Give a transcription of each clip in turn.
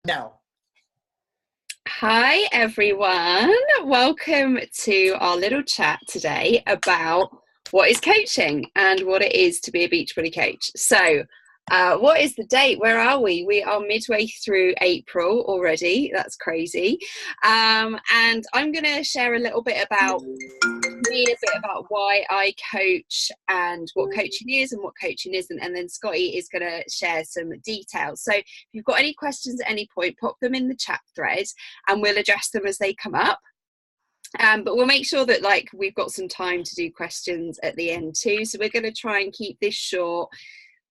Now, Hi, everyone. Welcome to our little chat today about what is coaching and what it is to be a Beachbody coach. What is the date? Where are we? We are midway through April already. That's crazy. And I'm going to share a little bit about me, a bit about why I coach and what coaching is and what coaching isn't, and then Scotty is going to share some details. So if you've got any questions at any point, pop them in the chat thread and we'll address them as they come up. But we'll make sure that we've got some time to do questions at the end too, so we're going to try and keep this short.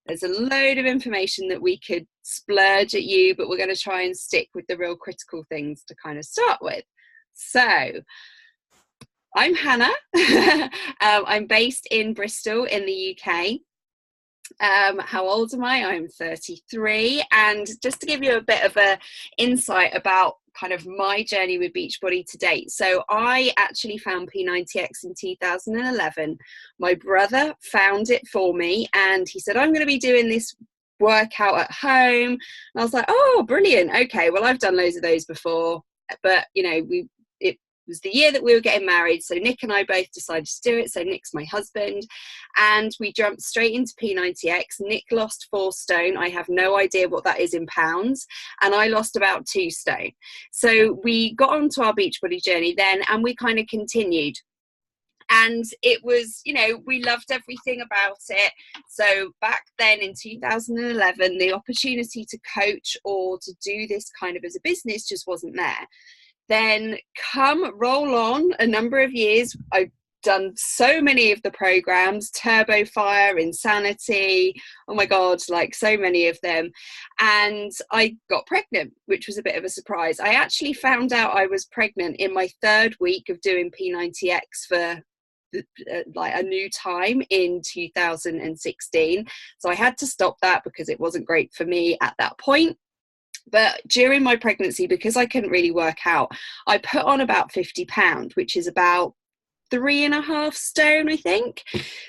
There's a load of information that we could splurge at you, but we're going to try and stick with the real critical things to kind of start with. So I'm Hannah. I'm based in Bristol in the UK. How old am I? I'm 33. And just to give you a bit of an insight about kind of my journey with Beachbody to date. So I actually found P90X in 2011. My brother found it for me and he said, I'm going to be doing this workout at home. And I was like, oh, brilliant. Okay, well, I've done loads of those before. But, it was the year that we were getting married, so Nick and I both decided to do it. So Nick's my husband, and we jumped straight into P90X. Nick lost 4 stone. I have no idea what that is in pounds, and I lost about 2 stone. So we got onto our Beachbody journey then, and we kind of continued. And it was, we loved everything about it. So back then in 2011, the opportunity to coach or to do this kind of as a business just wasn't there. Then roll on a number of years, I've done so many of the programs, Turbo Fire, Insanity, oh my God, so many of them. And I got pregnant, which was a bit of a surprise. I actually found out I was pregnant in my 3rd week of doing P90X for a new time in 2016. So I had to stop that because it wasn't great for me at that point. But during my pregnancy, because I couldn't really work out, I put on about 50 pounds, which is about 3.5 stone, I think.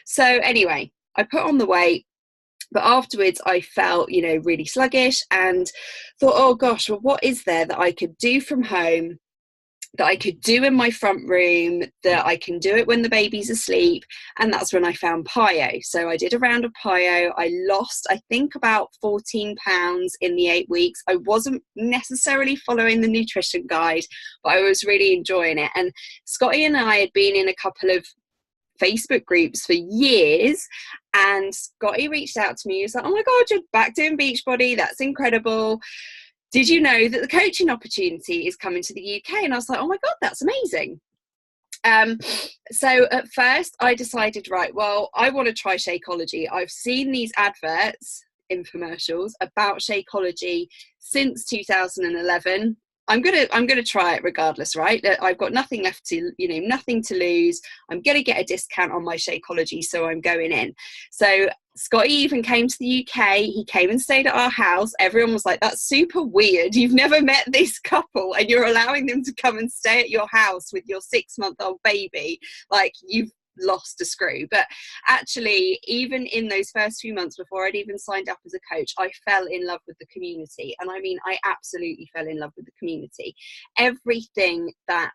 So anyway, I put on the weight, but afterwards I felt, really sluggish and thought, oh gosh, well, what is there that I could do from home, that I could do in my front room, that I can do it when the baby's asleep? And that's when I found Pyo. So I did a round of Pyo. I lost, I think, about 14 pounds in the 8 weeks. I wasn't necessarily following the nutrition guide, but I was really enjoying it. And Scotty and I had been in a couple of Facebook groups for years, and Scotty reached out to me. He was like, oh my God, you're back doing Beachbody. That's incredible. Did you know that the coaching opportunity is coming to the UK? And I was like, oh my God, that's amazing. So at first I decided, right, well, I want to try Shakeology. I've seen these adverts, infomercials about Shakeology since 2011. I'm gonna try it regardless, right? I've got nothing left to, nothing to lose. I'm gonna get a discount on my Shakeology, so I'm going in. So Scotty even came to the UK. He came and stayed at our house. Everyone was like, that's super weird. You've never met this couple and you're allowing them to come and stay at your house with your 6-month-old baby. You've lost a screw. But actually, even in those first few months before I'd even signed up as a coach, I fell in love with the community. And I mean, I absolutely fell in love with the community. Everything that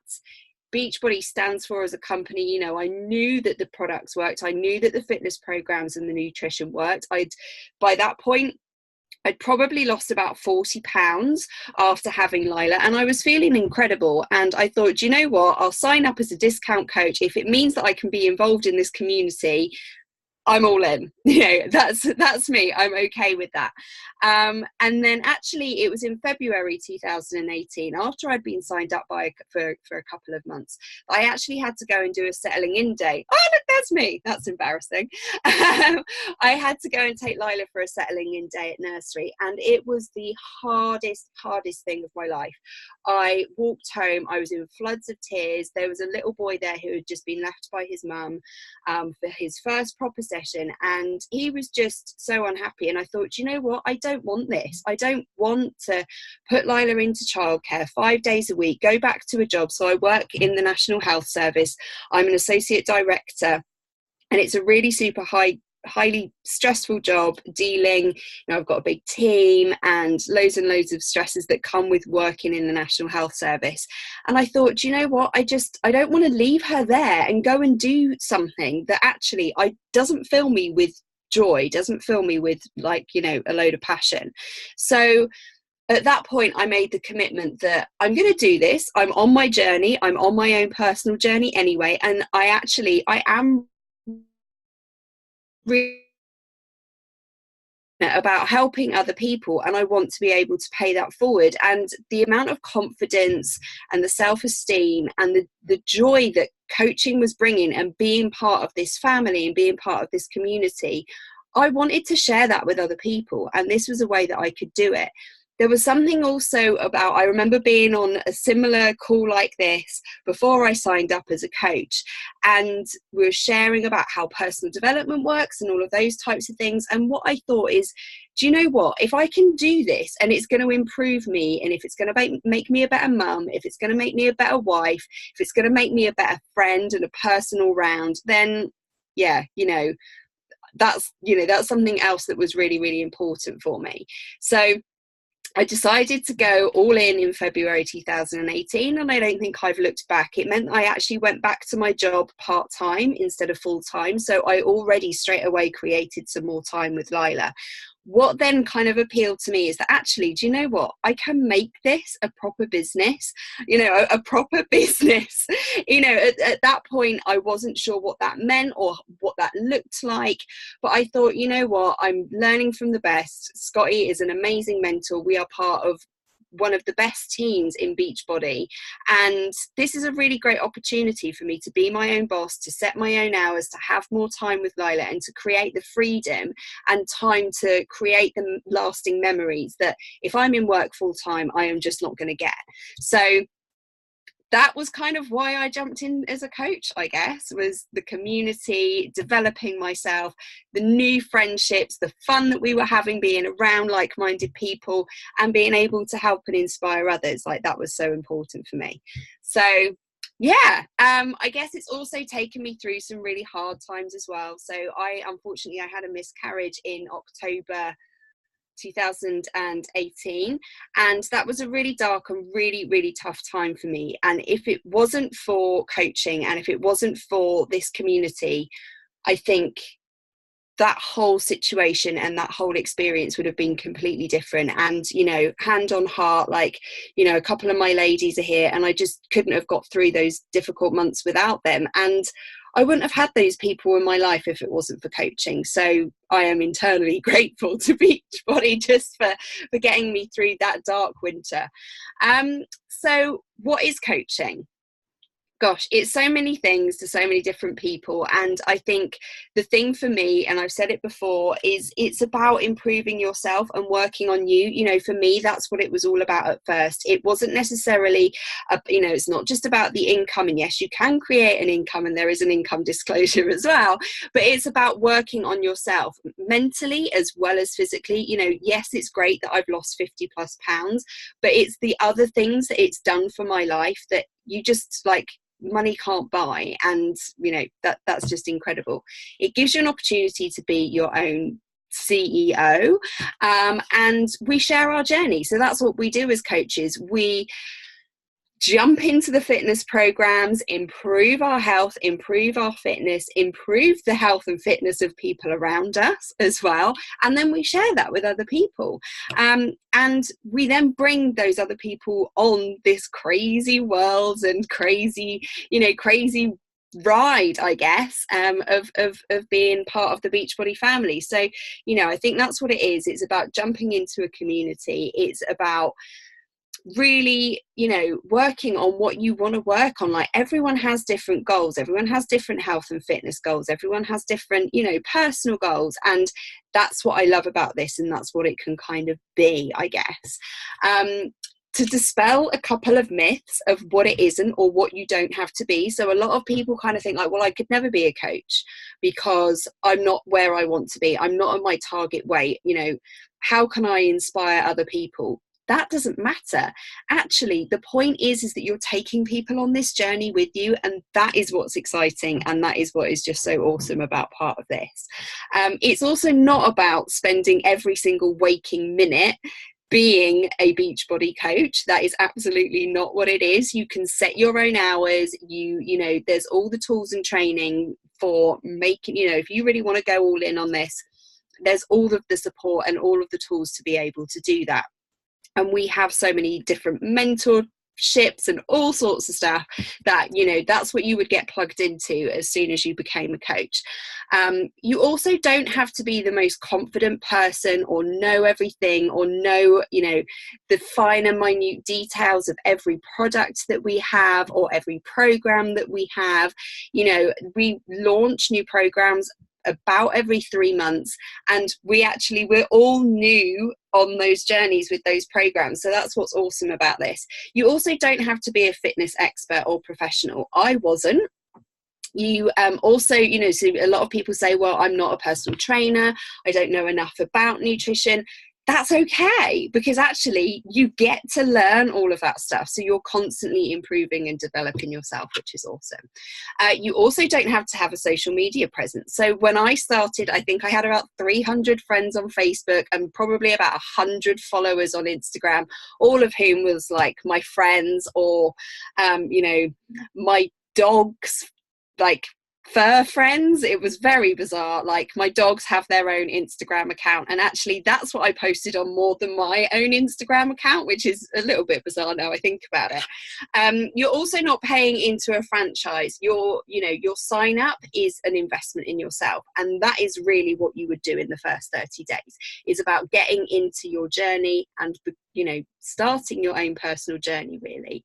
Beachbody stands for as a company, I knew that the products worked. I knew that the fitness programs and the nutrition worked. By that point, I'd probably lost about 40 pounds after having Lila, and I was feeling incredible. And I thought, you know what, I'll sign up as a discount coach. If it means that I can be involved in this community, I'm all in. That's me. I'm okay with that. And then actually it was in February 2018, after I'd been signed up for a couple of months, I actually had to go and do a settling in day. Oh, look, that's me. That's embarrassing. I had to go and take Lila for a settling in day at nursery, and it was the hardest thing of my life. I walked home. I was in floods of tears. There was a little boy there who had just been left by his mum for his first proper session, and he was just so unhappy. And I thought, you know what, I don't want this. I don't want to put Lila into childcare 5 days a week, go back to a job. So I work in the National Health Service. I'm an associate director, and it's a really super high highly stressful job dealing, I've got a big team and loads of stresses that come with working in the National Health Service. And I thought, do you know what, I don't want to leave her there and go and do something that actually doesn't fill me with joy, doesn't fill me with like, a load of passion. So at that point, I made the commitment that I'm going to do this. I'm on my journey. I'm on my own personal journey anyway. And I am really about helping other people, and I want to be able to pay that forward. And the amount of confidence and the self-esteem and the joy that coaching was bringing, and being part of this family and being part of this community, I wanted to share that with other people, and this was a way that I could do it. There was something also about, I remember being on a similar call like this before I signed up as a coach, and we were sharing about how personal development works and all of those types of things. And what I thought is, do you know what, if I can do this and it's going to improve me, and if it's going to make me a better mum, if it's going to make me a better wife, if it's going to make me a better friend and a person all round, then yeah, that's something else that was really, really important for me. So I decided to go all in February 2018, and I don't think I've looked back. It meant I actually went back to my job part-time instead of full-time, so I already straight away created some more time with Lila. What then kind of appealed to me is that actually, do you know what, I can make this a proper business, a proper business. At that point I wasn't sure what that meant or what that looked like, but I thought, you know what, I'm learning from the best. Scotty is an amazing mentor. We are part of one of the best teams in Beachbody, and this is a really great opportunity for me to be my own boss, to set my own hours, to have more time with Lila, and to create the freedom and time to create the lasting memories that if I'm in work full time, I am just not going to get. So that was kind of why I jumped in as a coach, I guess, was the community, developing myself, the new friendships, the fun that we were having being around like-minded people, and being able to help and inspire others. Like, that was so important for me. So yeah, I guess it's also taken me through some really hard times as well. So unfortunately I had a miscarriage in October 2018, and that was a really dark and really, really tough time for me. And if it wasn't for coaching, and if it wasn't for this community, I think that whole situation and that whole experience would have been completely different. And hand on heart, a couple of my ladies are here, and I just couldn't have got through those difficult months without them, and I wouldn't have had those people in my life if it wasn't for coaching. So I am internally grateful to Beachbody just for getting me through that dark winter. So what is coaching? Gosh, it's so many things to so many different people. And I think the thing for me, and I've said it before, is it's about improving yourself and working on you. For me, that's what it was all about at first. It wasn't necessarily, it's not just about the income. And yes, you can create an income, and there is an income disclosure as well. But it's about working on yourself mentally as well as physically. Yes, it's great that I've lost 50+ pounds, but it's the other things that it's done for my life that you just money can't buy. And that's just incredible. It gives you an opportunity to be your own CEO, and we share our journey. So that's what we do as coaches. We jump into the fitness programs, improve our health, improve our fitness, improve the health and fitness of people around us as well. And then we share that with other people. And we then bring those other people on this crazy world and crazy ride, I guess, of being part of the Beachbody family. So, I think that's what it is. It's about jumping into a community. It's about really working on what you want to work on. Everyone has different goals, everyone has different health and fitness goals, everyone has different personal goals, and that's what I love about this, and that's what it can kind of be, I guess. To dispel a couple of myths of what it isn't or what you don't have to be. So a lot of people kind of think well, I could never be a coach because I'm not where I want to be, I'm not at my target weight. How can I inspire other people? that doesn't matter. Actually, the point is that you're taking people on this journey with you, and that is what's exciting, and that is what is just so awesome about part of this. It's also not about spending every single waking minute being a Beachbody coach. That is absolutely not what it is. You can set your own hours. You know, there's all the tools and training for making, you know, if you really want to go all in on this, there's all of the support and all of the tools to be able to do that. And we have so many different mentorships and all sorts of stuff that, you know, that's what you would get plugged into as soon as you became a coach. You also don't have to be the most confident person or know everything or know, you know, the finer minute details of every product that we have or every program that we have. You know, we launch new programs about every 3 months, and we're all new on those journeys with those programs. So that's what's awesome about this. You also don't have to be a fitness expert or professional. I wasn't. You also, you know, so a lot of people say, well, I'm not a personal trainer, I don't know enough about nutrition. That's okay, because actually you get to learn all of that stuff. So you're constantly improving and developing yourself, which is awesome. You also don't have to have a social media presence. So when I started, I think I had about 300 friends on Facebook and probably about 100 followers on Instagram, all of whom was like my friends or, you know, my dog's like fur friends. It was very bizarre. Like, my dogs have their own Instagram account, and actually that's what I posted on more than my own Instagram account, which is a little bit bizarre now I think about it. You're also not paying into a franchise. Your sign up is an investment in yourself, and that is really what you would do in the first 30 days, is about getting into your journey and, you know, starting your own personal journey really.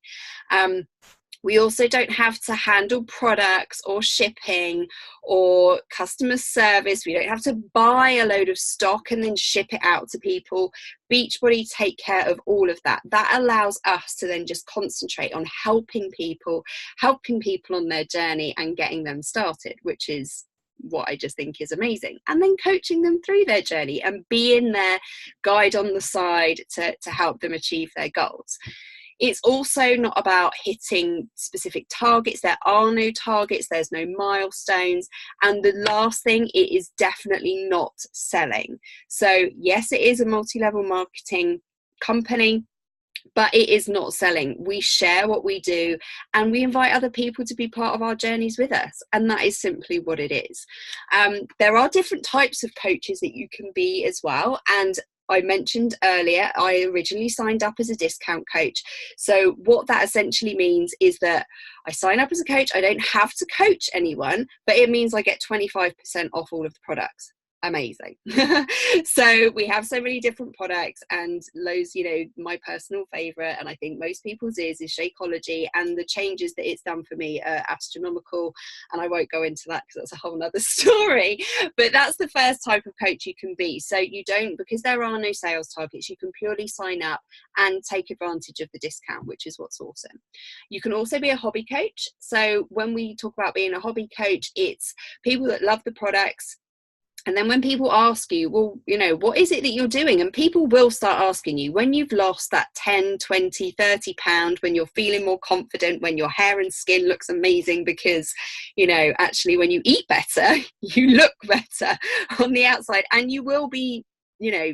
We also don't have to handle products or shipping or customer service. We don't have to buy a load of stock and then ship it out to people. Beachbody take care of all of that. That allows us to then just concentrate on helping people on their journey and getting them started, which is what I just think is amazing. And then coaching them through their journey and being their guide on the side to help them achieve their goals. It's also not about hitting specific targets. There are no targets. There's no milestones. And the last thing, it is definitely not selling. So yes, it is a multi-level marketing company, but it is not selling. We share what we do, and we invite other people to be part of our journeys with us. And that is simply what it is. There are different types of coaches that you can be as well. And I mentioned earlier, I originally signed up as a discount coach. So what that essentially means is that I sign up as a coach. I don't have to coach anyone, but it means I get 25% off all of the products. Amazing. So we have so many different products, and loads, you know, my personal favorite, and I think most people's is Shakeology, and the changes that it's done for me are astronomical, and I won't go into that because that's a whole nother story. But that's the first type of coach you can be. So you don't, because there are no sales targets, you can purely sign up and take advantage of the discount, which is what's awesome. You can also be a hobby coach. So when we talk about being a hobby coach, it's people that love the products. And then when people ask you, well, you know, what is it that you're doing? And people will start asking you when you've lost that 10, 20, 30 pound, when you're feeling more confident, when your hair and skin looks amazing, because, you know, actually when you eat better, you look better on the outside, and you will be, you know,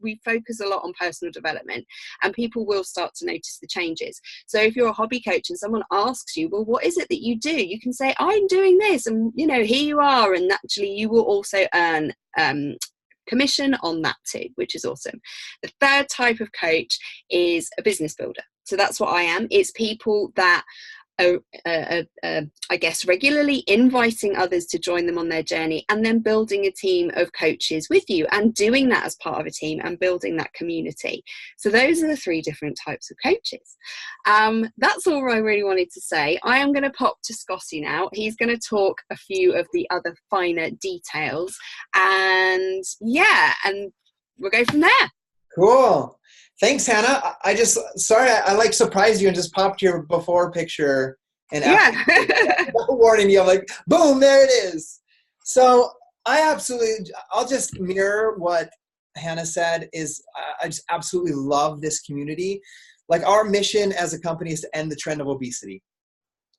we focus a lot on personal development, and people will start to notice the changes. So if you're a hobby coach and someone asks you, well, what is it that you do? You can say, I'm doing this, and, you know, here you are. And actually you will also earn commission on that too, which is awesome. The third type of coach is a business builder. So that's what I am. It's people that I guess regularly inviting others to join them on their journey, and then building a team of coaches with you, and doing that as part of a team and building that community. So those are the three different types of coaches. That's all I really wanted to say. I am going to pop to Scotty now. He's going to talk a few of the other finer details, and yeah, and we'll go from there. Cool. Thanks, Hannah. I like surprised you and just popped your before picture and after. Yeah. Warning you. I'm like, boom, there it is. So I'll just mirror what Hannah said is I just absolutely love this community. Like, our mission as a company is to end the trend of obesity.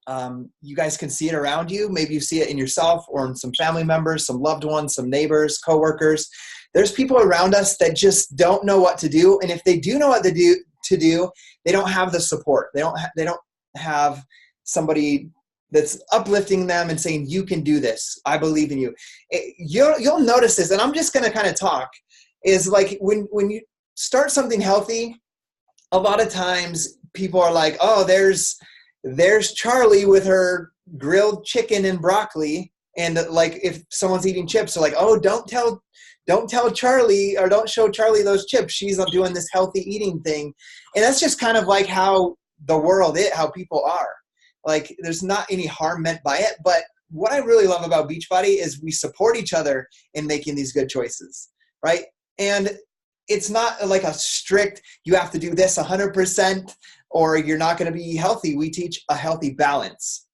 You guys can see it around you. Maybe you see it in yourself or in some family members, some loved ones, some neighbors, coworkers. There's people around us that just don't know what to do. And if they do know what to do, they don't have the support. They don't have somebody that's uplifting them and saying, you can do this. I believe in you. You'll notice this, and I'm just going to kind of talk, is like when you start something healthy, a lot of times people are like, oh, there's Charlie with her grilled chicken and broccoli. And like, if someone's eating chips, they're like, oh, don't tell Charlie, or don't show Charlie those chips. She's doing this healthy eating thing. And that's just kind of like how the world is, how people are. Like, there's not any harm meant by it. But what I really love about Beachbody is we support each other in making these good choices, right? And it's not like a strict, you have to do this 100% or you're not going to be healthy. We teach a healthy balance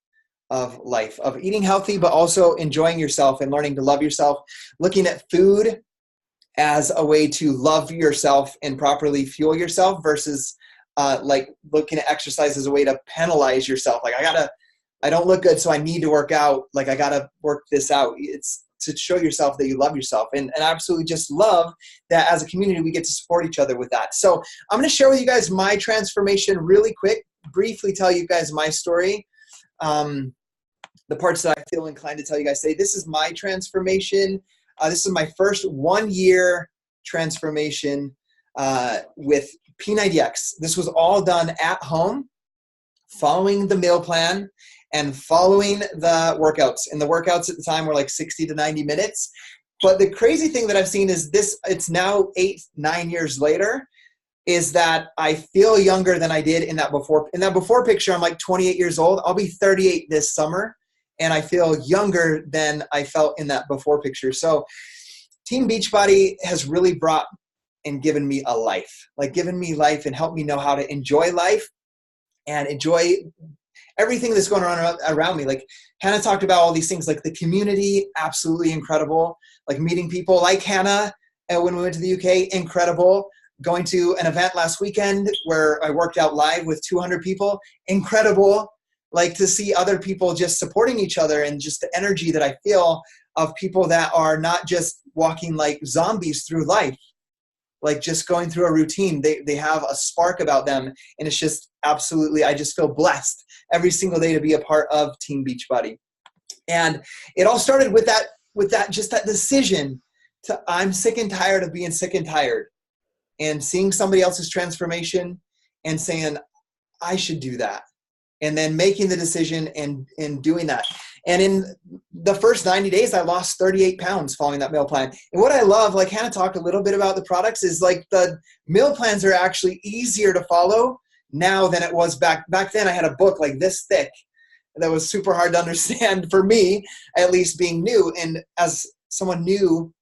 of life, of eating healthy, but also enjoying yourself and learning to love yourself, looking at food as a way to love yourself and properly fuel yourself versus like looking at exercise as a way to penalize yourself. Like, I don't look good, so I need to work out. Like, I got to work this out. It's to show yourself that you love yourself. And I absolutely just love that as a community, we get to support each other with that. So I'm going to share with you guys my transformation really quick, briefly tell you guys my story. The parts that I feel inclined to tell you guys today. This is my transformation. This is my first 1 year transformation with P90X. This was all done at home, following the meal plan and following the workouts. And the workouts at the time were like 60 to 90 minutes. But the crazy thing that I've seen is this, it's now 8-9 years later, is that I feel younger than I did in that before. In that before picture, I'm like 28 years old. I'll be 38 this summer. And I feel younger than I felt in that before picture. So Team Beachbody has really brought and given me a life, like given me life and helped me know how to enjoy life and enjoy everything that's going on around me. Like Hannah talked about all these things, like the community, absolutely incredible. Like meeting people like Hannah when we went to the UK, incredible. Going to an event last weekend where I worked out live with 200 people, incredible. Like to see other people just supporting each other and just the energy that I feel of people that are not just walking like zombies through life, like just going through a routine. They have a spark about them, and it's just absolutely, I just feel blessed every single day to be a part of Team Beachbody. And it all started with that just that decision to, I'm sick and tired of being sick and tired, and seeing somebody else's transformation and saying, I should do that. And then making the decision and doing that. And in the first 90 days, I lost 38 pounds following that meal plan. And what I love, like Hannah talked a little bit about the products, is like the meal plans are actually easier to follow now than it was back then. I had a book like this thick that was super hard to understand for me, at least being new. And as someone new,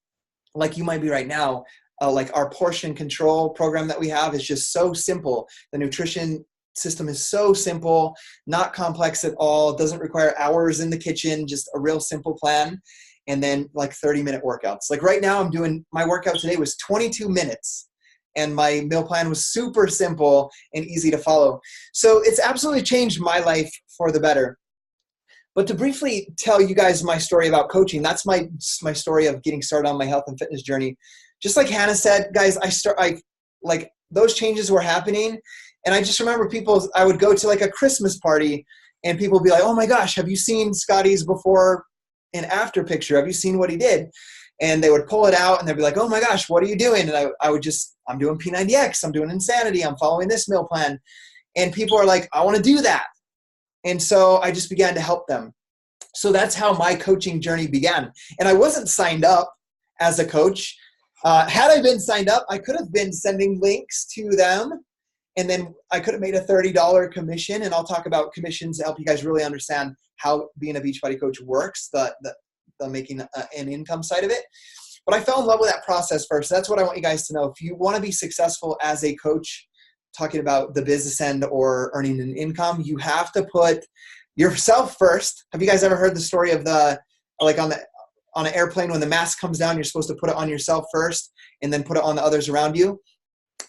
like you might be right now, like our portion control program that we have is just so simple. The nutrition system is so simple, not complex at all. It doesn't require hours in the kitchen, just a real simple plan. And then like 30-minute workouts. Like right now my workout today was 22 minutes and my meal plan was super simple and easy to follow. So it's absolutely changed my life for the better. But to briefly tell you guys my story about coaching, that's my story of getting started on my health and fitness journey. Just like Hannah said, guys, I like those changes were happening. And I just remember I would go to like a Christmas party and people would be like, oh my gosh, have you seen Scotty's before and after picture? Have you seen what he did? And they would pull it out and they'd be like, oh my gosh, what are you doing? And I would just, I'm doing P90X, I'm doing Insanity, I'm following this meal plan. And people are like, I want to do that. And so I just began to help them. So that's how my coaching journey began. And I wasn't signed up as a coach. Had I been signed up, I could have been sending links to them. And then I could have made a $30 commission, and I'll talk about commissions to help you guys really understand how being a Beachbody coach works, the making an income side of it. But I fell in love with that process first. That's what I want you guys to know. If you want to be successful as a coach, talking about the business end or earning an income, you have to put yourself first. Have you guys ever heard the story of on an airplane, when the mask comes down, you're supposed to put it on yourself first and then put it on the others around you.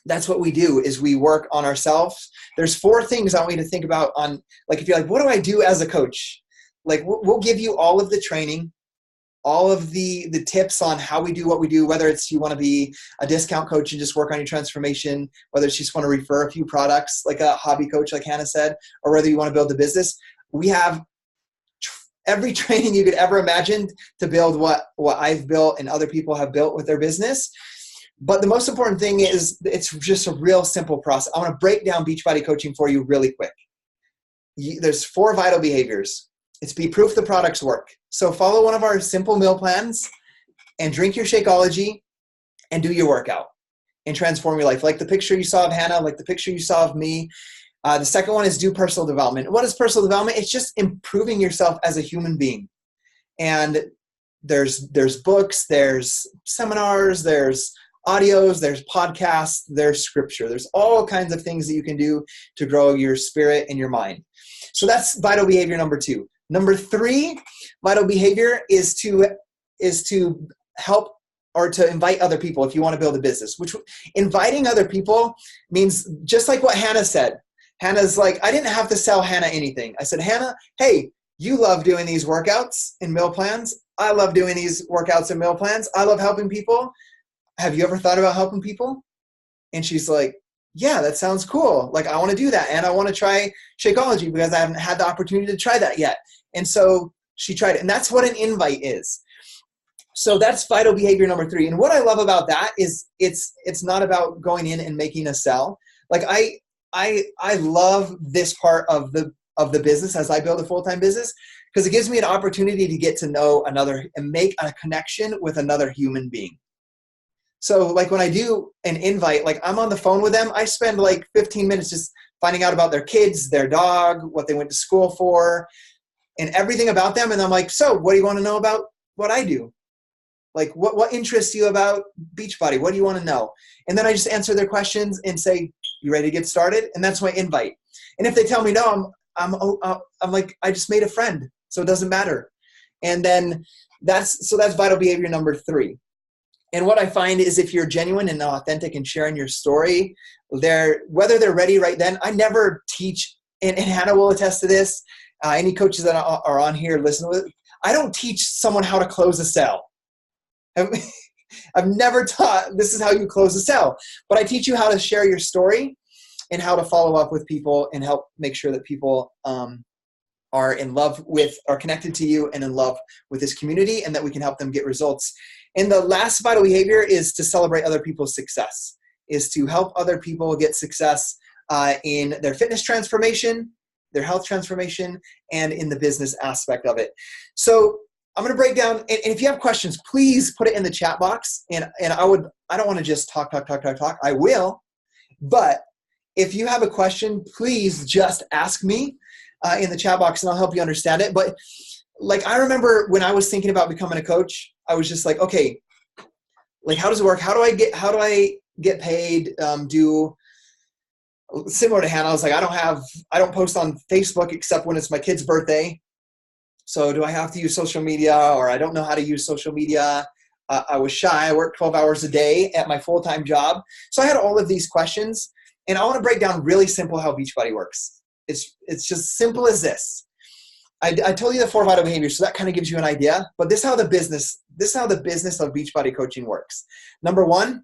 That's what we do, is we work on ourselves. There's 4 things I want you to think about on, like, if you're like, what do I do as a coach? Like, we'll give you all of the training, all of the tips on how we do what we do, whether it's you want to be a discount coach and just work on your transformation, whether it's you just want to refer a few products like a hobby coach, like Hannah said, or whether you want to build a business. We have every training you could ever imagine to build what I've built and other people have built with their business. But the most important thing is it's just a real simple process. I want to break down Beachbody coaching for you really quick. There's 4 vital behaviors. It's be proof the products work. So follow one of our simple meal plans and drink your Shakeology and do your workout and transform your life. Like the picture you saw of Hannah, like the picture you saw of me. The second one is do personal development. What is personal development? It's just improving yourself as a human being. And there's books, there's seminars, there's audios, there's podcasts, there's scripture. There's all kinds of things that you can do to grow your spirit and your mind. So that's vital behavior number 2. Number 3, vital behavior is to help or to invite other people if you want to build a business, which inviting other people means just like what Hannah said. Hannah's like, I didn't have to sell Hannah anything. I said, Hannah, hey, you love doing these workouts and meal plans. I love doing these workouts and meal plans. I love helping people. Have you ever thought about helping people? And she's like, yeah, that sounds cool. Like, I want to do that. And I want to try Shakeology because I haven't had the opportunity to try that yet. And so she tried it. And that's what an invite is. So that's vital behavior number 3. And what I love about that is it's not about going in and making a sell. Like I love this part of the business as I build a full-time business, because it gives me an opportunity to get to know another and make a connection with another human being. So like when I do an invite, like I'm on the phone with them, I spend like 15 minutes just finding out about their kids, their dog, what they went to school for, and everything about them. And I'm like, so what do you want to know about what I do? Like what interests you about Beachbody? What do you want to know? And then I just answer their questions and say, you ready to get started? And that's my invite. And if they tell me no, I'm like, I just made a friend, so it doesn't matter. And then that's vital behavior number 3. And what I find is if you're genuine and authentic and sharing your story, whether they're ready right then, I never teach, and Hannah will attest to this, any coaches that are on here, listen to it, I don't teach someone how to close a sale. I've never taught this is how you close a sale, but I teach you how to share your story and how to follow up with people and help make sure that people are in love with, are connected to you and in love with this community, and that we can help them get results. And the last vital behavior is to celebrate other people's success, is to help other people get success in their fitness transformation, their health transformation, and in the business aspect of it. So I'm going to break down, and if you have questions, please put it in the chat box. And I don't want to just talk. I will, but if you have a question, please just ask me in the chat box and I'll help you understand it. But like, I remember when I was thinking about becoming a coach, I was just like, okay, like, how does it work? How do I get paid? Similar to Hannah, I was like, I don't post on Facebook except when it's my kid's birthday. So do I have to use social media, or I don't know how to use social media? I was shy. I worked 12 hours a day at my full-time job. So I had all of these questions, and I want to break down really simple how Beachbody works. It's just simple as this. I told you the 4 vital behaviors, so that kind of gives you an idea. But this is how the business of Beachbody coaching works. Number 1,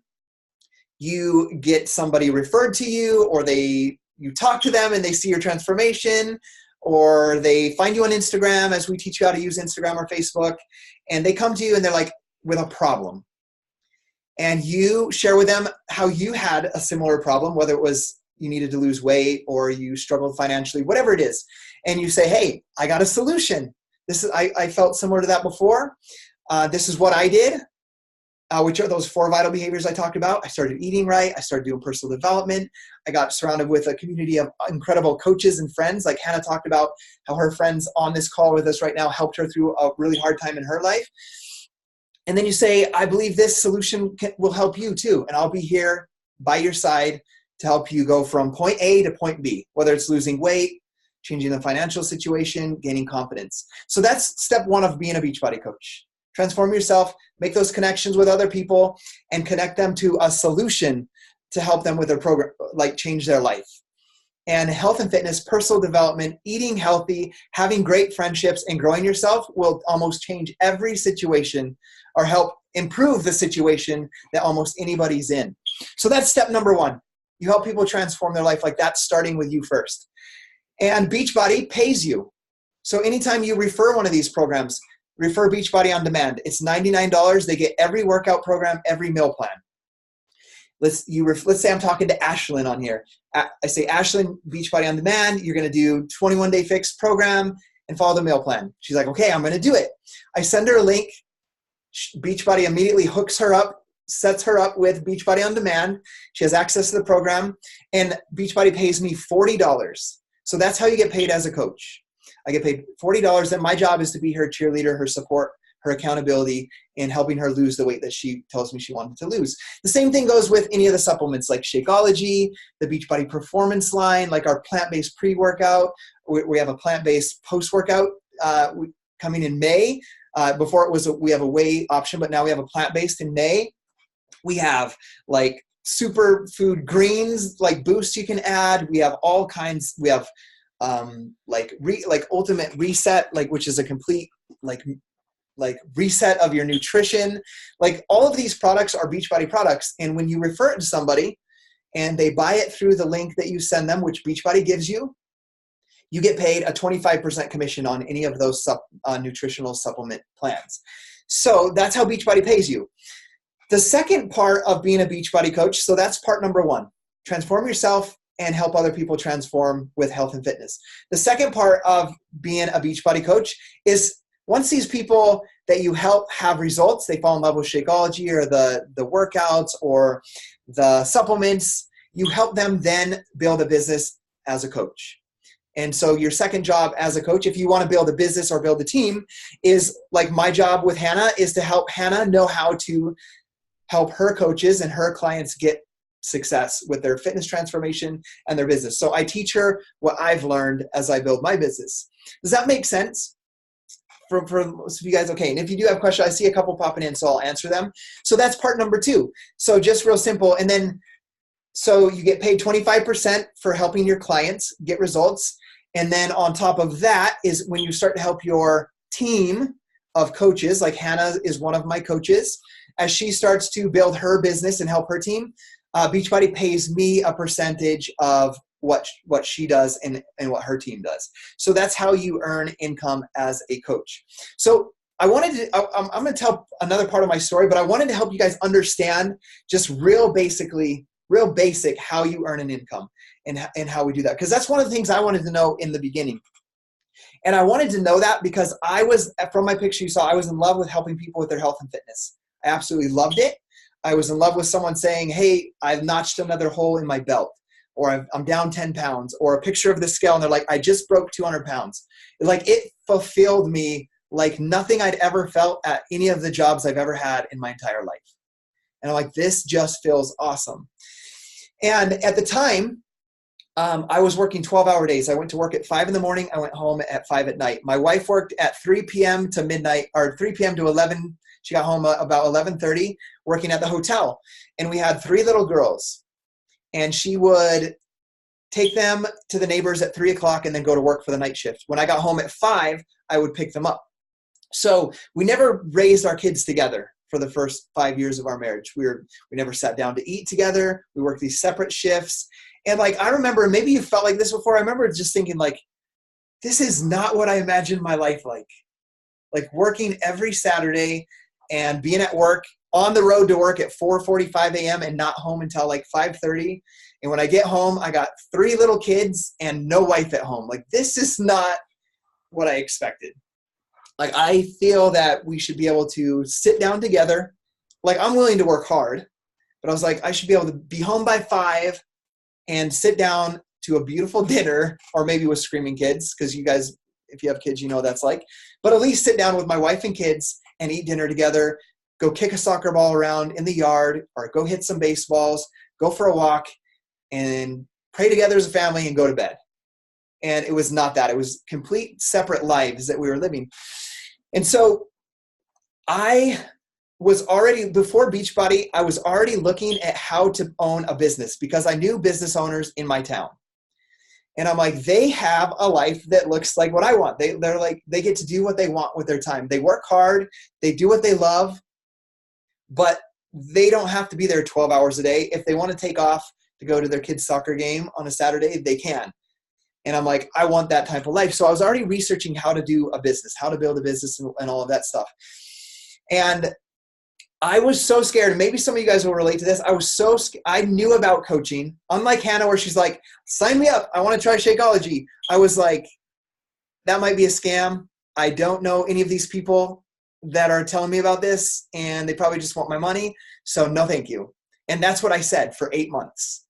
you get somebody referred to you, or you talk to them and they see your transformation, or they find you on Instagram, as we teach you how to use Instagram or Facebook, and they come to you and they're like with a problem. And you share with them how you had a similar problem, whether it was you needed to lose weight or you struggled financially, whatever it is. And you say, hey, I got a solution. I felt similar to that before. This is what I did, which are those 4 vital behaviors I talked about. I started eating right. I started doing personal development. I got surrounded with a community of incredible coaches and friends. Like Hannah talked about how her friends on this call with us right now helped her through a really hard time in her life. And then you say, I believe this solution will help you too. And I'll be here by your side to help you go from point A to point B, whether it's losing weight, changing the financial situation, gaining confidence. So that's step 1 of being a Beachbody coach. transform yourself, make those connections with other people, and connect them to a solution to help them with their program, like change their life. And health and fitness, personal development, eating healthy, having great friendships, and growing yourself will almost change every situation or help improve the situation that almost anybody's in. So that's step number one. You help people transform their life like that, starting with you first. And Beachbody pays you. So anytime you refer one of these programs, refer Beachbody on demand. It's $99. They get every workout program, every meal plan. Let's say I'm talking to Ashlyn on here. I say, Ashlyn, Beachbody on demand, you're going to do 21-day fixed program and follow the meal plan. She's like, okay, I'm going to do it. I send her a link. Beachbody immediately hooks her up, sets her up with Beachbody on demand. She has access to the program, and Beachbody pays me $40. So that's how you get paid as a coach. I get paid $40, and my job is to be her cheerleader, her support, her accountability, and helping her lose the weight that she tells me she wanted to lose. The same thing goes with any of the supplements like Shakeology, the Beachbody Performance line, like our plant-based pre-workout. We have a plant-based post-workout coming in May. Before it was we have a whey option, but now we have a plant-based in May. We have like superfood greens, like boosts you can add. We have all kinds. We have like ultimate reset, like which is a complete like reset of your nutrition. Like all of these products are Beachbody products. And when you refer it to somebody and they buy it through the link that you send them, which Beachbody gives you, you get paid a 25% commission on any of those nutritional supplement plans. So that's how Beachbody pays you. The second part of being a Beachbody coach, so that's part number one, transform yourself and help other people transform with health and fitness. The second part of being a Beachbody coach is once these people that you help have results, they fall in love with Shakeology or the workouts or the supplements, you help them then build a business as a coach. And so your second job as a coach, if you want to build a business or build a team, is like my job with Hannah is to help Hannah know how to help her coaches and her clients get success with their fitness transformation and their business. So I teach her what I've learned as I build my business. Does that make sense? For most of you guys, okay. And if you do have questions, I see a couple popping in, so I'll answer them. So that's part number two. So just real simple. And then, so you get paid 25% for helping your clients get results. And then on top of that is when you start to help your team of coaches, like Hannah is one of my coaches, as she starts to build her business and help her team, Beachbody pays me a percentage of what she does and what her team does. So that's how you earn income as a coach. So I'm going to tell another part of my story, but I wanted to help you guys understand just real basic how you earn an income and how we do that. Because that's one of the things I wanted to know in the beginning. And I wanted to know that because from my picture you saw, I was in love with helping people with their health and fitness. I absolutely loved it. I was in love with someone saying, hey, I've notched another hole in my belt, or I'm down 10 pounds, or a picture of the scale, and they're like, I just broke 200 pounds. Like, it fulfilled me like nothing I'd ever felt at any of the jobs I've ever had in my entire life. And I'm like, this just feels awesome. And at the time, I was working 12-hour days. I went to work at 5 in the morning. I went home at 5 at night. My wife worked at 3 p.m. to midnight, or 3 p.m. to 11. She got home about 11:30, working at the hotel. And we had 3 little girls. And she would take them to the neighbors at 3 o'clock and then go to work for the night shift. When I got home at 5, I would pick them up. So we never raised our kids together for the first 5 years of our marriage. We never sat down to eat together. We worked these separate shifts. And like, I remember, maybe you felt like this before. I remember just thinking like, this is not what I imagined my life like. Like working every Saturday and being at work, on the road to work at 4:45 a.m. and not home until like 5:30. And when I get home, I got 3 little kids and no wife at home. Like, this is not what I expected. Like, I feel that we should be able to sit down together. Like, I'm willing to work hard, but I was like, I should be able to be home by 5 and sit down to a beautiful dinner, or maybe with screaming kids, because you guys, if you have kids, you know what that's like. But at least sit down with my wife and kids and eat dinner together, go kick a soccer ball around in the yard, or go hit some baseballs, go for a walk, and pray together as a family and go to bed. And it was not that. It was complete separate lives that we were living. And so I was already, before Beachbody, I was already looking at how to own a business because I knew business owners in my town. And I'm like, they have a life that looks like what I want. They're like, they get to do what they want with their time. They work hard, they do what they love, but they don't have to be there 12 hours a day. If they want to take off to go to their kid's soccer game on a Saturday, they can. And I'm like, I want that type of life. So I was already researching how to do a business, how to build a business and all of that stuff. And I was so scared. Maybe some of you guys will relate to this. I knew about coaching. Unlike Hannah, where she's like, sign me up. I want to try Shakeology. I was like, that might be a scam. I don't know any of these people that are telling me about this, and they probably just want my money. So no, thank you. And that's what I said for 8 months.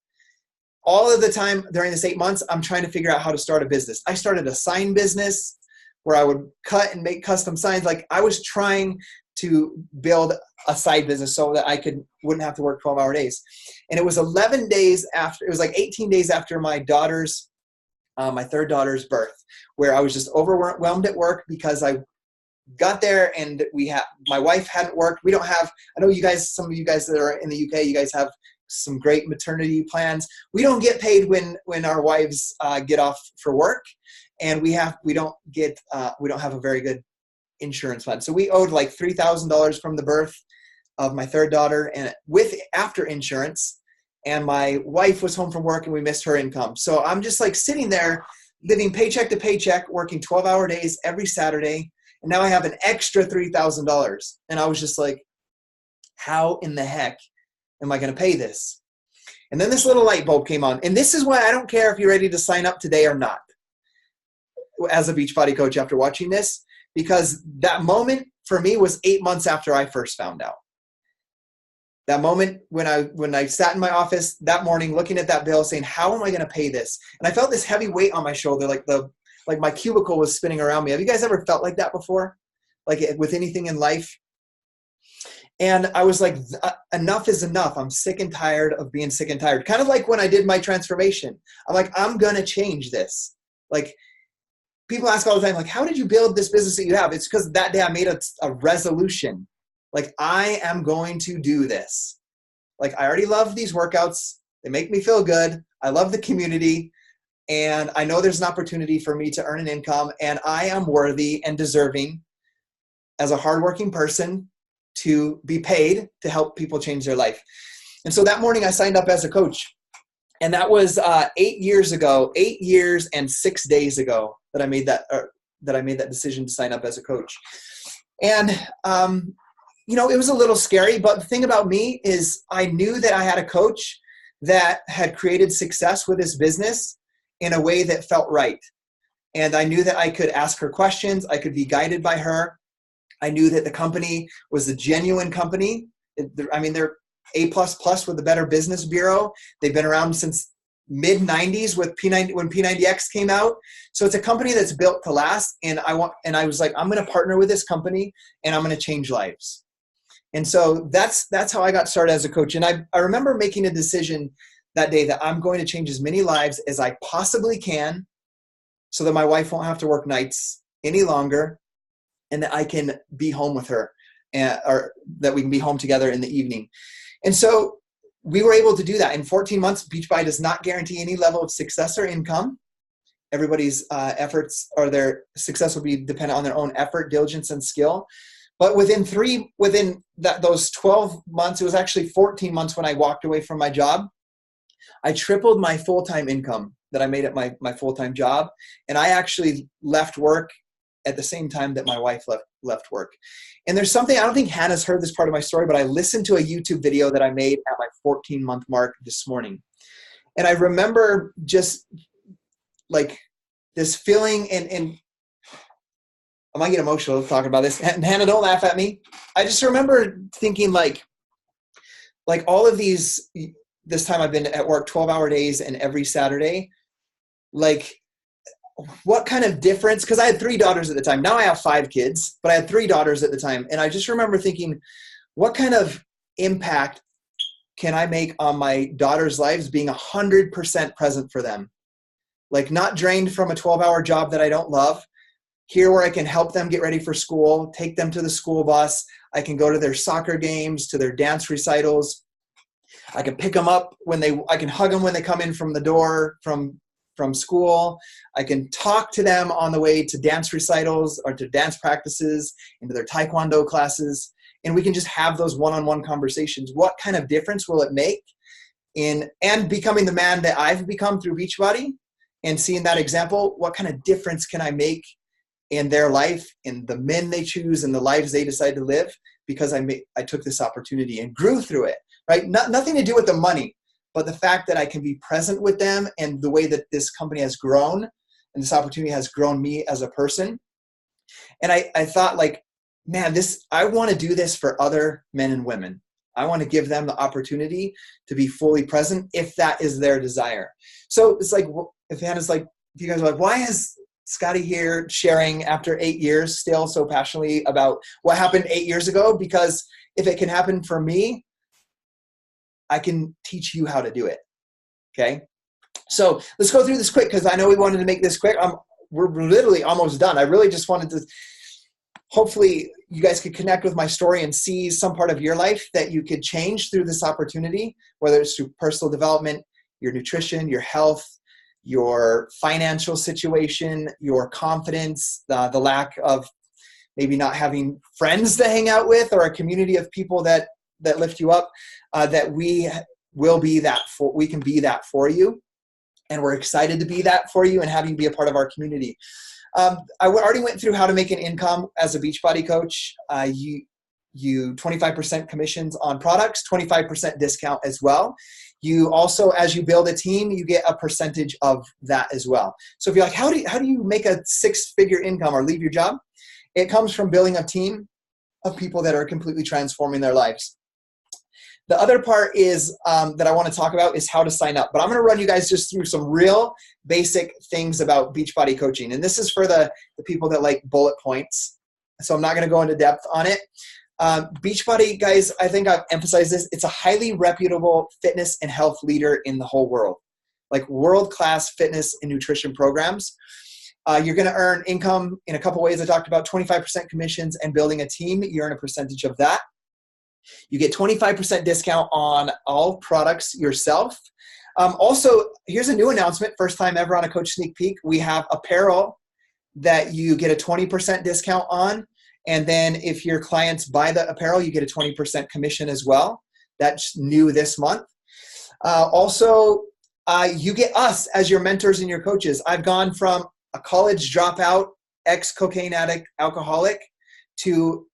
All of the time during this 8 months, I'm trying to figure out how to start a business. I started a sign business where I would cut and make custom signs. Like, I was trying to build a side business so that I wouldn't have to work 12-hour days. And it was 11 days after, it was like 18 days after my third daughter's birth, where I was just overwhelmed at work because I got there and my wife hadn't worked. We don't have, I know you guys, some of you guys that are in the UK, you guys have some great maternity plans. We don't get paid when our wives get off for work, and we don't have a very good insurance plan. So we owed like $3,000 from the birth of my third daughter, and after insurance, and my wife was home from work and we missed her income. So I'm just like sitting there living paycheck to paycheck, working 12-hour days every Saturday. And now I have an extra $3,000. And I was just like, how in the heck am I going to pay this? And then this little light bulb came on. And this is why I don't care if you're ready to sign up today or not as a Beachbody coach after watching this, because that moment for me was 8 months after I first found out. That moment when I sat in my office that morning looking at that bill saying, how am I going to pay this? And I felt this heavy weight on my shoulder, like my cubicle was spinning around me. Have you guys ever felt like that before? Like with anything in life? And I was like, enough is enough. I'm sick and tired of being sick and tired. Kind of like when I did my transformation. I'm like, I'm going to change this. Like, people ask all the time, like, how did you build this business that you have? It's because that day I made a resolution. Like, I am going to do this. Like, I already love these workouts. They make me feel good. I love the community. And I know there's an opportunity for me to earn an income. And I am worthy and deserving as a hardworking person to be paid to help people change their life. And so that morning I signed up as a coach. And that was 8 years ago, 8 years and 6 days ago that I made that decision to sign up as a coach. And, it was a little scary, but the thing about me is I knew that I had a coach that had created success with his business in a way that felt right. And I knew that I could ask her questions. I could be guided by her. I knew that the company was a genuine company. They're A++ with the Better Business Bureau. They've been around since mid-90s when P90X came out. So it's a company that's built to last. And I was like, I'm going to partner with this company and I'm going to change lives. And so that's how I got started as a coach. And I remember making a decision that day that I'm going to change as many lives as I possibly can so that my wife won't have to work nights any longer and that I can be home with her, or that we can be home together in the evening. And so we were able to do that. In 14 months, Beachbody does not guarantee any level of success or income. Everybody's efforts or their success will be dependent on their own effort, diligence, and skill. But within those 12 months, it was actually 14 months when I walked away from my job, I tripled my full-time income that I made at my full-time job. And I actually left work at the same time that my wife left work. And there's something, I don't think Hannah's heard this part of my story, but I listened to a YouTube video that I made at my 14-month mark this morning. And I remember just like this feeling, and I might get emotional talking about this. And Hannah, don't laugh at me. I just remember thinking like all of this time I've been at work 12-hour days and every Saturday, like what kind of difference, because I had 3 daughters at the time. Now I have 5 kids, but I had 3 daughters at the time. And I just remember thinking, what kind of impact can I make on my daughters' lives being 100% present for them? Like, not drained from a 12-hour job that I don't love, here where I can help them get ready for school, take them to the school bus. I can go to their soccer games, to their dance recitals. I can pick them up I can hug them when they come in from the door from school. I can talk to them on the way to dance recitals or to dance practices, into their taekwondo classes. And we can just have those one-on-one conversations. What kind of difference will it make and becoming the man that I've become through Beachbody and seeing that example? What kind of difference can I make in their life, in the men they choose and the lives they decide to live, because I took this opportunity and grew through it, right? Nothing to do with the money, but the fact that I can be present with them and the way that this company has grown and this opportunity has grown me as a person. And I thought, like, man, I want to do this for other men and women. I want to give them the opportunity to be fully present if that is their desire. So it's like, if Hannah's like, you guys are like, why is Scotty here sharing after 8 years still so passionately about what happened 8 years ago? Because if it can happen for me, I can teach you how to do it. Okay. So let's go through this quick, because I know we wanted to make this quick. We're literally almost done. I really just wanted to, hopefully you guys could connect with my story and see some part of your life that you could change through this opportunity, whether it's through personal development, your nutrition, your health, your financial situation, your confidence, the lack of maybe not having friends to hang out with, or a community of people that lift you up, that we can be that for you. And we're excited to be that for you and have you be a part of our community. I already went through how to make an income as a Beachbody coach. You 25% commissions on products, 25% discount as well. You also, as you build a team, you get a percentage of that as well. So if you're like, how do you make a 6-figure income or leave your job? It comes from building a team of people that are completely transforming their lives. The other part is that I want to talk about is how to sign up. But I'm going to run you guys just through some real basic things about Beachbody coaching. And this is for the people that like bullet points. So I'm not going to go into depth on it. Beachbody, guys, I think I've emphasized this. It's a highly reputable fitness and health leader in the whole world. Like world-class fitness and nutrition programs. You're going to earn income in a couple ways. I talked about 25% commissions and building a team. You earn a percentage of that. You get 25% discount on all products yourself. Also, here's a new announcement. First time ever on a Coach Sneak Peek. We have apparel that you get a 20% discount on. And then if your clients buy the apparel, you get a 20% commission as well. That's new this month. Also, you get us as your mentors and your coaches. I've gone from a college dropout, ex-cocaine addict, alcoholic, to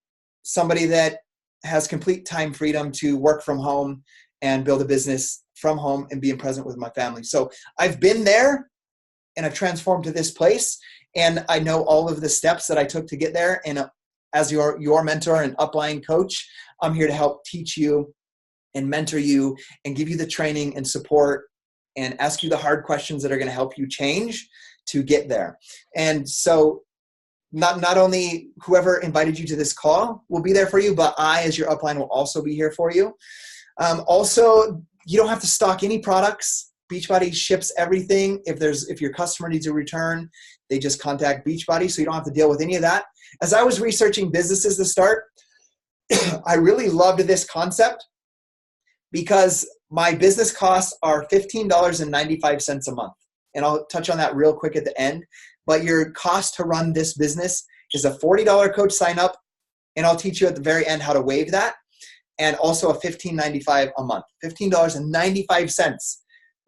somebody that has complete time freedom to work from home and build a business from home and being present with my family. So I've been there and I've transformed to this place, and I know all of the steps that I took to get there. And as your mentor and upline coach, I'm here to help teach you and mentor you and give you the training and support and ask you the hard questions that are going to help you change to get there. And so not only whoever invited you to this call will be there for you, but I, as your upline, will also be here for you. Also, you don't have to stock any products. Beachbody ships everything. If your customer needs a return, they just contact Beachbody, so you don't have to deal with any of that. As I was researching businesses to start, I really loved this concept because my business costs are $15.95 a month. And I'll touch on that real quick at the end. But your cost to run this business is a $40 coach sign up. And I'll teach you at the very end how to waive that. And also a $15.95 a month, $15.95.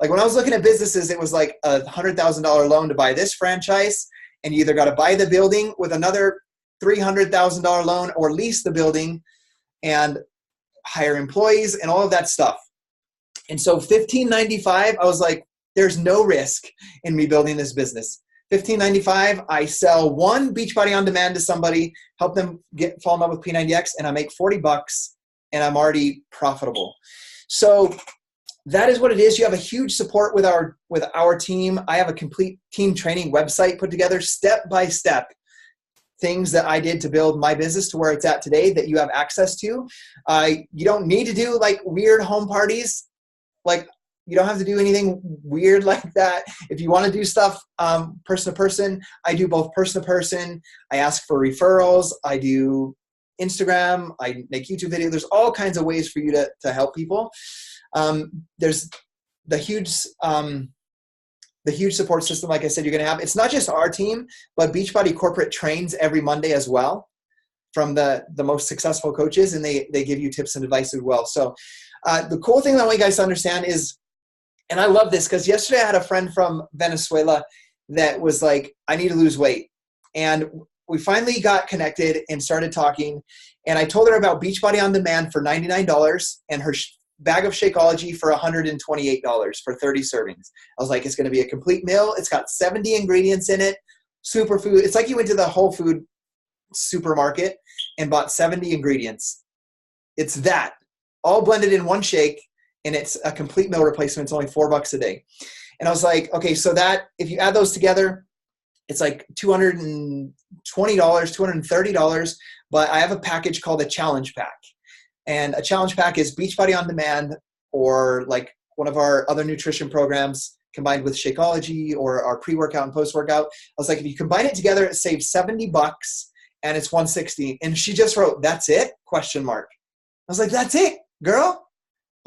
Like when I was looking at businesses, it was like a $100,000 loan to buy this franchise. And you either got to buy the building with another $300,000 loan or lease the building and hire employees and all of that stuff. And so $15.95, I was like, there's no risk in me building this business. $15.95, I sell one Beachbody On Demand to somebody, help them fall in love with P90X, and I make $40 and I'm already profitable. So that is what it is. You have a huge support with our team. I have a complete team training website put together, step-by-step, things that I did to build my business to where it's at today that you have access to. You don't need to do like weird home parties. Like You don't have to do anything weird like that. If you want to do stuff person to person, I do both person to person. I ask for referrals. I do Instagram. I make YouTube videos. There's all kinds of ways for you to help people. There's the huge support system, like I said, you're going to have. It's not just our team, but Beachbody corporate trains every Monday as well from the most successful coaches, and they give you tips and advice as well. So the cool thing that I want you guys to understand is, and I love this because yesterday I had a friend from Venezuela that was like, I need to lose weight. And we finally got connected and started talking. And I told her about Beachbody On Demand for $99 and her bag of Shakeology for $128 for 30 servings. I was like, it's going to be a complete meal. It's got 70 ingredients in it, superfood. It's like you went to the Whole Food supermarket and bought 70 ingredients. It's that all blended in one shake. And it's a complete meal replacement. It's only $4 a day. And I was like, okay, so that if you add those together, it's like $220, $230. But I have a package called a challenge pack. And a challenge pack is Beachbody On Demand, or like one of our other nutrition programs combined with Shakeology or our pre-workout and post-workout. I was like, if you combine it together, it saves $70 and it's $160. And she just wrote, "That's it?" ? I was like, that's it, girl.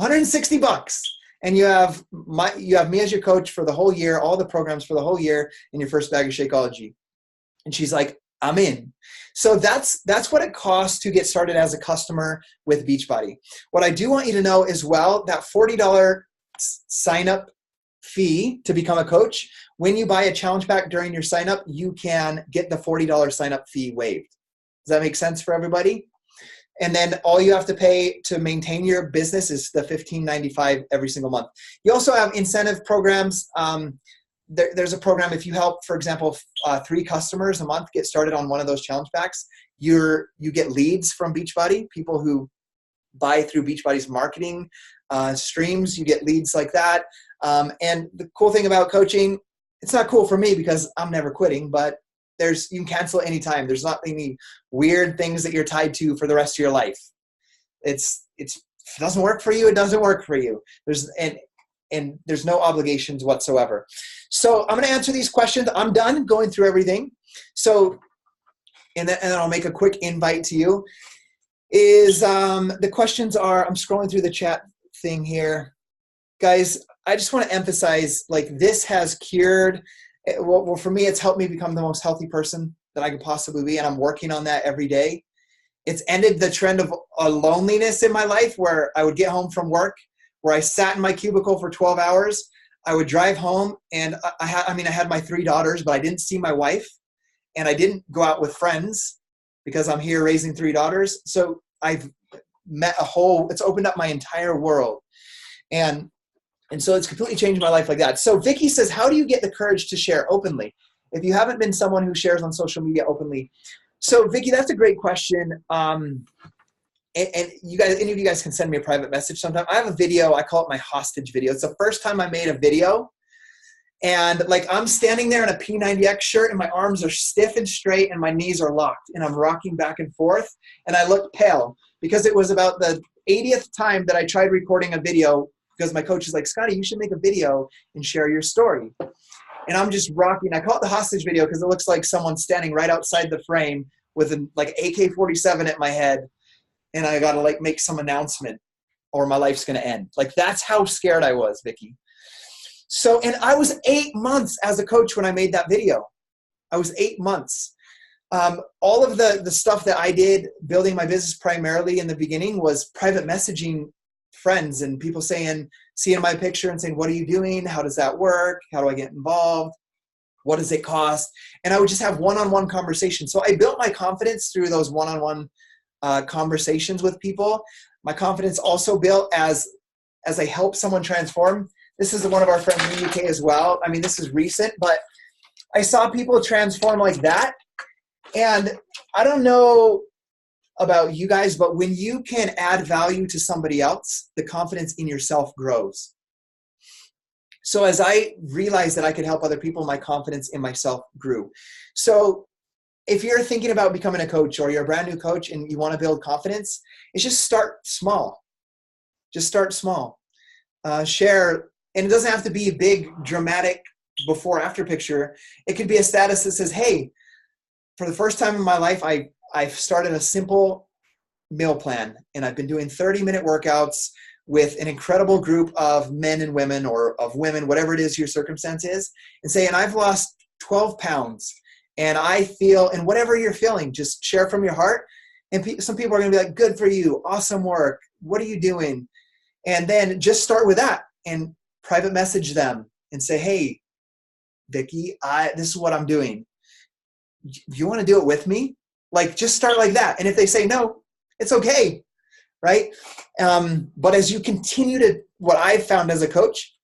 $160, and you have me as your coach for the whole year, all the programs for the whole year, and your first bag of Shakeology. And she's like, I'm in. So that's what it costs to get started as a customer with Beachbody. What I do want you to know as well, that $40 sign up fee to become a coach, when you buy a challenge pack during your sign up, you can get the $40 sign up fee waived. Does that make sense for everybody? And then all you have to pay to maintain your business is the $15.95 every single month. You also have incentive programs. There's a program, if you help, for example, 3 customers a month get started on one of those challenge packs, you get leads from Beachbody, people who buy through Beachbody's marketing streams. You get leads like that. And the cool thing about coaching, it's not cool for me because I'm never quitting, but you can cancel anytime. There's not any weird things that you're tied to for the rest of your life. If it doesn't work for you, it doesn't work for you. And there's no obligations whatsoever. So I'm going to answer these questions. I'm done going through everything. So, and then I'll make a quick invite to you. The questions are, I'm scrolling through the chat thing here. Guys, I just want to emphasize, like, this has cured. Well, for me, it's helped me become the most healthy person that I could possibly be, and I'm working on that every day. It's ended the trend of loneliness in my life where I would get home from work, where I sat in my cubicle for 12 hours. I would drive home, and I had my 3 daughters, but I didn't see my wife, and I didn't go out with friends because I'm here raising 3 daughters. So I've met it's opened up my entire world. And so it's completely changed my life like that. So Vicky says, how do you get the courage to share openly if you haven't been someone who shares on social media openly? So Vicky, that's a great question. And you guys, any of you guys can send me a private message sometime. I have a video, I call it my hostage video. It's the first time I made a video. And like, I'm standing there in a P90X shirt and my arms are stiff and straight and my knees are locked and I'm rocking back and forth. And I look pale because it was about the 80th time that I tried recording a video, because my coach is like, Scotty, you should make a video and share your story. And I'm just rocking. I call it the hostage video because it looks like someone standing right outside the frame with an like AK-47 at my head. And I got to like make some announcement or my life's going to end. Like, that's how scared I was, Vicky. So, and I was 8 months as a coach when I made that video. I was 8 months. All of the stuff that I did building my business primarily in the beginning was private messaging friends and people seeing my picture and saying, what are you doing? How does that work? How do I get involved? What does it cost? And I would just have one-on-one conversations. So I built my confidence through those one-on-one conversations with people. My confidence also built as I help someone transform. This is one of our friends in the UK as well. I mean, this is recent, but I saw people transform like that. And I don't know about you guys, but when you can add value to somebody else, the confidence in yourself grows. So as I realized that I could help other people, my confidence in myself grew. So if you're thinking about becoming a coach or you're a brand new coach and you want to build confidence, it's just start small. Just start small. Share And it doesn't have to be a big, dramatic before after picture. It could be a status that says, hey, for the first time in my life, I've started a simple meal plan, and I've been doing 30-minute workouts with an incredible group of men and women, or of women, whatever it is your circumstance is, and say, and I've lost 12 pounds, and I feel, and whatever you're feeling, just share from your heart. And some people are going to be like, good for you, awesome work, what are you doing? And then just start with that and private message them and say, hey, Vicky, this is what I'm doing. Do you want to do it with me? Like, just start like that. And if they say no, it's okay, right? But as you continue to, what I've found as a coach,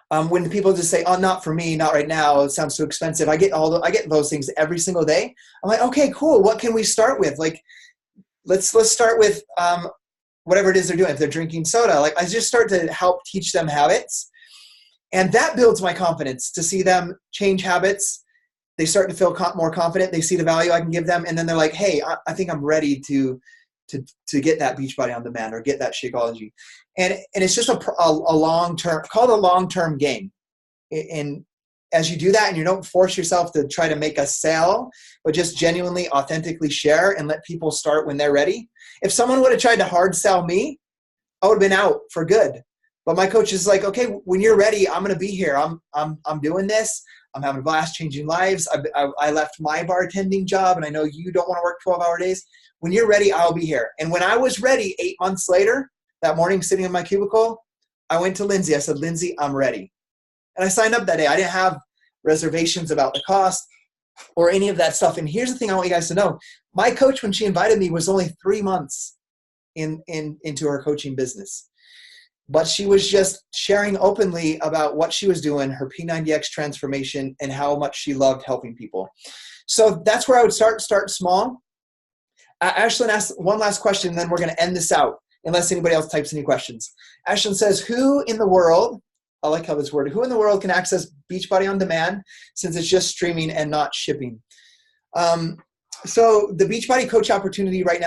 when people just say, oh, not for me, not right now, it sounds too expensive. I get those things every single day. I'm like, okay, cool. What can we start with? Like, let's start with whatever it is they're doing. If they're drinking soda, like, I just start to help teach them habits. And that builds my confidence to see them change habits. They start to feel more confident. They see the value I can give them. And then they're like, hey, I think I'm ready to get that Beachbody on demand or get that Shakeology. And it's just a long-term, called a long-term game. And as you do that, and you don't force yourself to try to make a sale, but just genuinely, authentically share and let people start when they're ready. If someone would have tried to hard sell me, I would have been out for good. But my coach is like, okay, when you're ready, I'm going to be here. I'm doing this. I'm having a blast changing lives. I left my bartending job, and I know you don't want to work 12-hour days. When you're ready, I'll be here. And when I was ready 8 months later, that morning sitting in my cubicle, I went to Lindsay. I said, Lindsay, I'm ready. And I signed up that day. I didn't have reservations about the cost or any of that stuff. And here's the thing I want you guys to know. My coach, when she invited me, was only 3 months into her coaching business. But she was just sharing openly about what she was doing, her P90X transformation, and how much she loved helping people. So that's where I would start small. Ashlyn asked one last question, and then we're going to end this out, unless anybody else types any questions. Ashlyn says, who in the world, I like how this word, who in the world can access Beachbody on demand since it's just streaming and not shipping? So the Beachbody coach opportunity right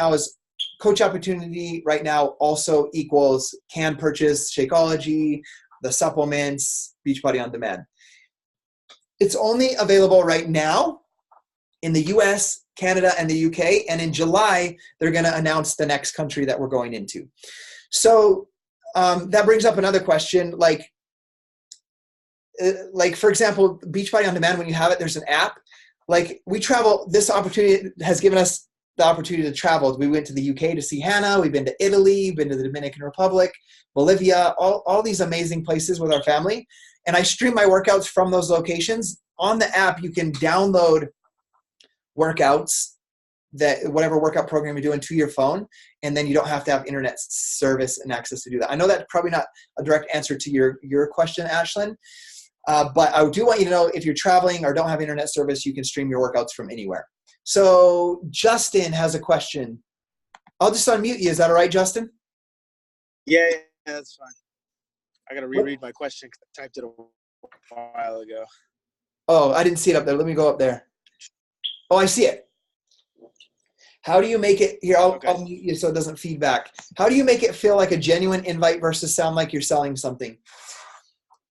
now also equals can purchase Shakeology, the supplements, Beachbody on demand. It's only available right now in the US, Canada, and the UK. And in July, they're going to announce the next country that we're going into. So that brings up another question. Like for example, Beachbody on demand, when you have it, there's an app. Like, we travel, this opportunity has given us the opportunity to travel. We went to the UK to see Hannah. We've been to Italy, been to the Dominican Republic, Bolivia, all these amazing places with our family. And I stream my workouts from those locations. On the app, you can download workouts, that whatever workout program you're doing, to your phone, and then you don't have to have internet service and access to do that. I know that's probably not a direct answer to your question, Ashlyn, but I do want you to know, if you're traveling or don't have internet service, you can stream your workouts from anywhere. So Justin has a question. I'll just unmute you. Is that all right, Justin? Yeah, that's fine. I got to reread my question because I typed it a while ago. Oh, I didn't see it up there. Let me go up there. Oh, I see it. How do you make it, here, I'll mute you so it doesn't feed back. How do you make it feel like a genuine invite versus sound like you're selling something?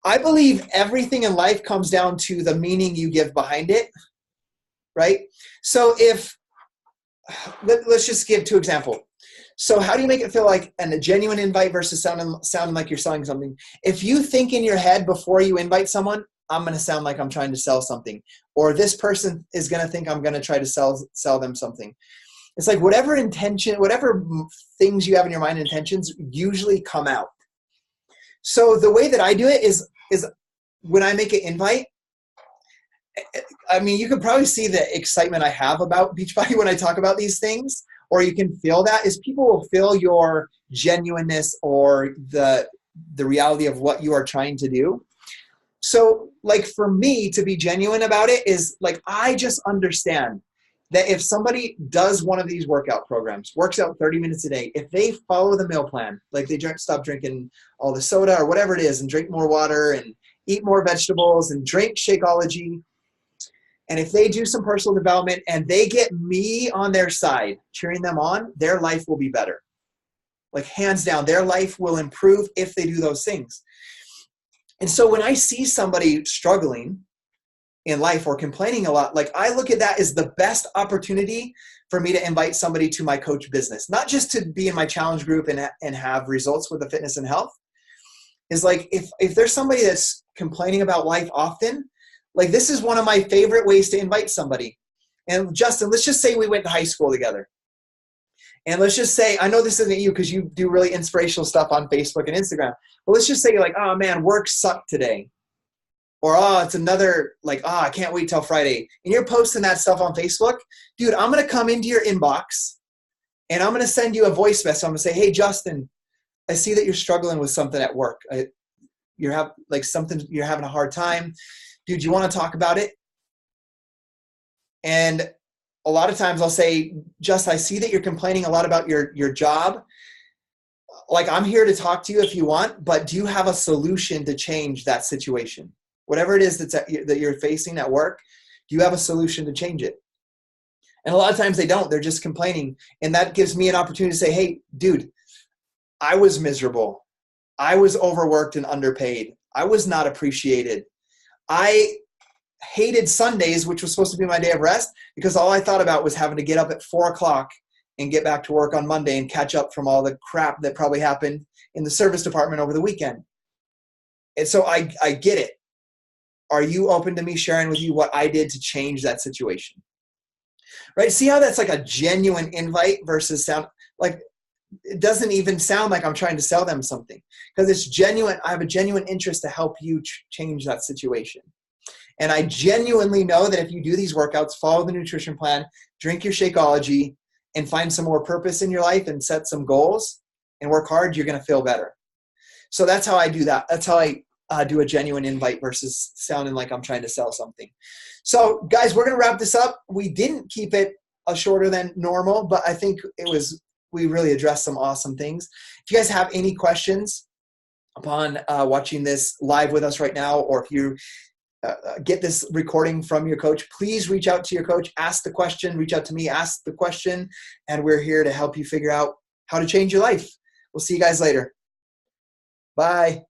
I believe everything in life comes down to the meaning you give behind it, right? So let's just give 2 examples. So how do you make it feel like a genuine invite versus sounding like you're selling something? If you think in your head before you invite someone, I'm going to sound like I'm trying to sell something, or this person is going to think I'm going to try to sell them something. It's like whatever things you have in your mind, intentions usually come out. So the way that I do it is when I make an invite, I mean, you can probably see the excitement I have about Beachbody when I talk about these things, or you can feel that, is people will feel your genuineness or the reality of what you are trying to do. So like for me to be genuine about it is like, I just understand that if somebody does one of these workout programs, works out 30 minutes a day, if they follow the meal plan, like they stop drinking all the soda or whatever it is and drink more water and eat more vegetables and drink Shakeology, and if they do some personal development and they get me on their side, cheering them on, their life will be better. Like hands down, their life will improve if they do those things. And so when I see somebody struggling in life or complaining a lot, like I look at that as the best opportunity for me to invite somebody to my coach business, not just to be in my challenge group and have results with the fitness and health. Is like, if there's somebody that's complaining about life often, like this is one of my favorite ways to invite somebody. And Justin, let's just say we went to high school together. And let's just say, I know this isn't you because you do really inspirational stuff on Facebook and Instagram, but let's just say you're like, oh man, work sucked today. Or, oh, it's another, like, oh, I can't wait till Friday. And you're posting that stuff on Facebook. Dude, I'm going to come into your inbox and I'm going to send you a voice message. I'm going to say, hey, Justin, I see that you're struggling with something at work. You're having a hard time. Dude, you want to talk about it? And a lot of times I'll say, Just, I see that you're complaining a lot about your job. Like, I'm here to talk to you if you want, but do you have a solution to change that situation? Whatever it is that you're facing at work, do you have a solution to change it? And a lot of times they don't. They're just complaining. And that gives me an opportunity to say, hey, dude, I was miserable. I was overworked and underpaid. I was not appreciated. I hated Sundays, which was supposed to be my day of rest, because all I thought about was having to get up at 4 o'clock and get back to work on Monday and catch up from all the crap that probably happened in the service department over the weekend. And so I get it. Are you open to me sharing with you what I did to change that situation? Right? See how that's like a genuine invite versus sound like it doesn't even sound like I'm trying to sell them something, because it's genuine. I have a genuine interest to help you change that situation. And I genuinely know that if you do these workouts, follow the nutrition plan, drink your Shakeology, and find some more purpose in your life and set some goals and work hard, you're going to feel better. So that's how I do that. That's how I do a genuine invite versus sounding like I'm trying to sell something. So guys, we're going to wrap this up. We didn't keep it shorter than normal, but I think we really addressed some awesome things. If you guys have any questions upon watching this live with us right now, or if you get this recording from your coach, please reach out to your coach, ask the question, reach out to me, ask the question, and we're here to help you figure out how to change your life. We'll see you guys later. Bye.